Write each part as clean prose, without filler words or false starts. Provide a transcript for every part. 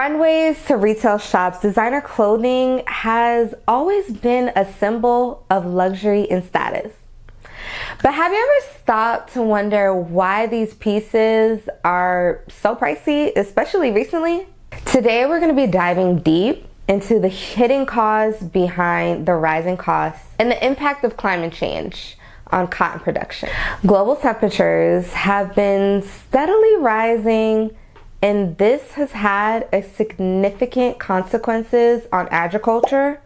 runways to retail shops, designer clothing has always been a symbol of luxury and status. But have you ever stopped to wonder why these pieces are so pricey, especially recently? Today we're going to be diving deep into the hidden cause behind the rising costs and the impact of climate change on cotton production. Global temperatures have been steadily rising, and this has had a significant consequences on agriculture,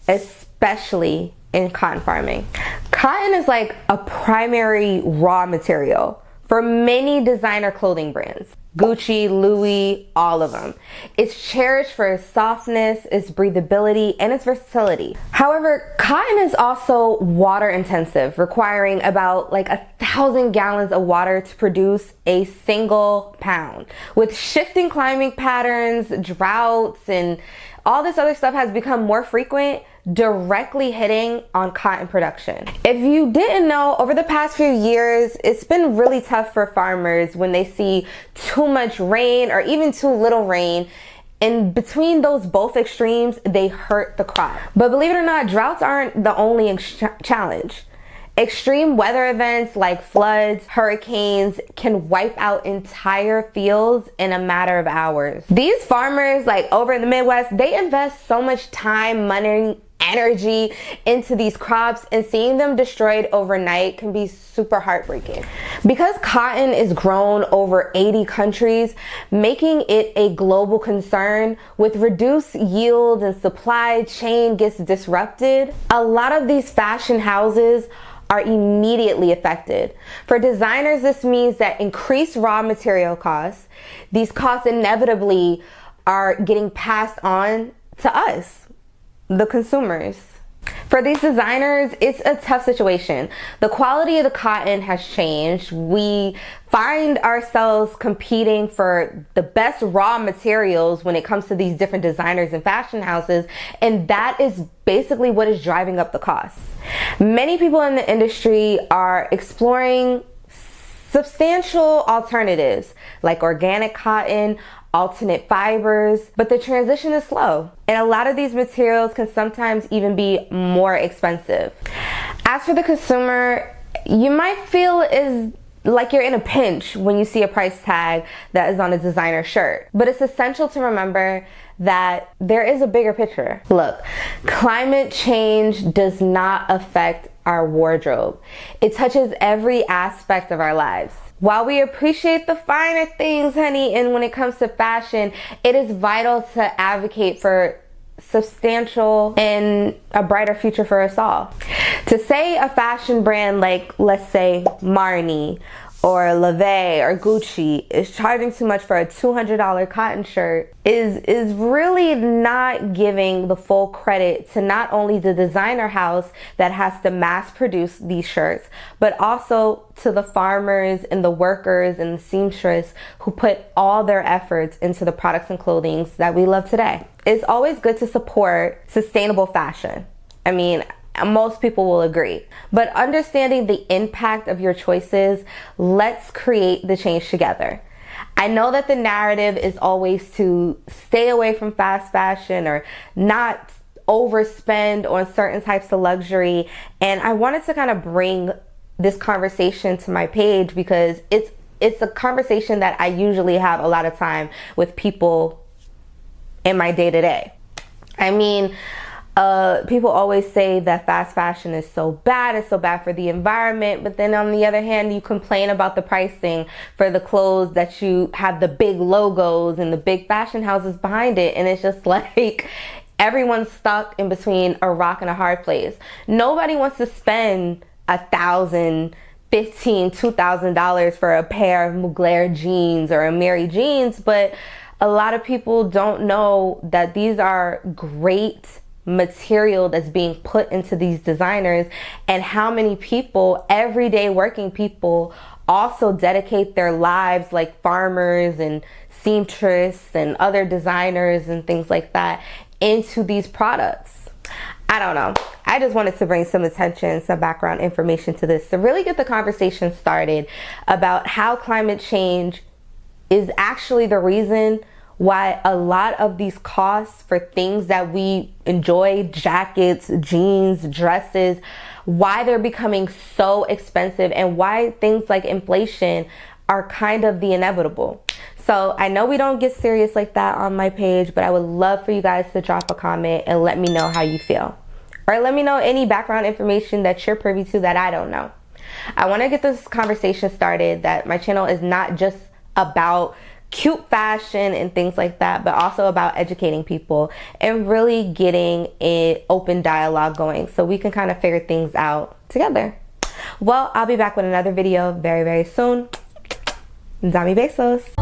especially in cotton farming. Cotton is like a primary raw material for many designer clothing brands. Gucci, Louis, all of them. It's cherished for its softness, its breathability, and its versatility. However, cotton is also water intensive, requiring about 1,000 gallons of water to produce a single pound. With shifting climate patterns, droughts, and all this other stuff has become more frequent, directly hitting on cotton production. If you didn't know, over the past few years, it's been really tough for farmers when they see too much rain or even too little rain. And between those both extremes, they hurt the crop. But believe it or not, droughts aren't the only challenge. Extreme weather events like floods, hurricanes can wipe out entire fields in a matter of hours. These farmers, over in the Midwest, they invest so much time, money, energy into these crops, and seeing them destroyed overnight can be super heartbreaking. Because cotton is grown over 80 countries, making it a global concern, with reduced yield and supply chain gets disrupted, a lot of these fashion houses are immediately affected. For designers, this means that increased raw material costs, these costs inevitably are getting passed on to us, the consumers. For these designers, it's a tough situation. The quality of the cotton has changed. We find ourselves competing for the best raw materials when it comes to these different designers and fashion houses, and that is basically what is driving up the costs. Many people in the industry are exploring substantial alternatives like organic cotton, alternate fibers, but the transition is slow, and a lot of these materials can sometimes even be more expensive. As for the consumer, you might feel like you're in a pinch when you see a price tag that is on a designer shirt, but it's essential to remember that there is a bigger picture. Look, climate change does not affect our wardrobe. It touches every aspect of our lives. While we appreciate the finer things, honey, and when it comes to fashion, it is vital to advocate for substantial and a brighter future for us all. To say a fashion brand like, let's say, Marni or LeVay or Gucci is charging too much for a $200 cotton shirt is really not giving the full credit to not only the designer house that has to mass produce these shirts, but also to the farmers and the workers and the seamstress who put all their efforts into the products and clothing that we love today. It's always good to support sustainable fashion. I mean, most people will agree. But understanding the impact of your choices, let's create the change together. I know that the narrative is always to stay away from fast fashion or not overspend on certain types of luxury. And I wanted to kind of bring this conversation to my page because it's a conversation that I usually have a lot of time with people in my day-to-day. I mean, people always say that fast fashion is so bad, it's so bad for the environment, but then on the other hand, you complain about the pricing for the clothes that you have the big logos and the big fashion houses behind it, and it's just like everyone's stuck in between a rock and a hard place. Nobody wants to spend $1,000, $1,500, $2,000 for a pair of Mugler jeans or a Mary jeans, but a lot of people don't know that these are great material that's being put into these designers, and how many people, everyday working people, also dedicate their lives, like farmers and seamstress and other designers and things like that, into these products. I don't know. I just wanted to bring some attention, some background information to this to really get the conversation started about how climate change is actually the reason why a lot of these costs for things that we enjoy, jackets, jeans, dresses, why they're becoming so expensive, and why things like inflation are kind of the inevitable. So I know we don't get serious like that on my page, but I would love for you guys to drop a comment and let me know how you feel. Or let me know any background information that you're privy to that I don't know. I want to get this conversation started that my channel is not just about cute fashion and things like that, but also about educating people and really getting an open dialogue going so we can kind of figure things out together. Well, I'll be back with another video very, very soon. Dami besos.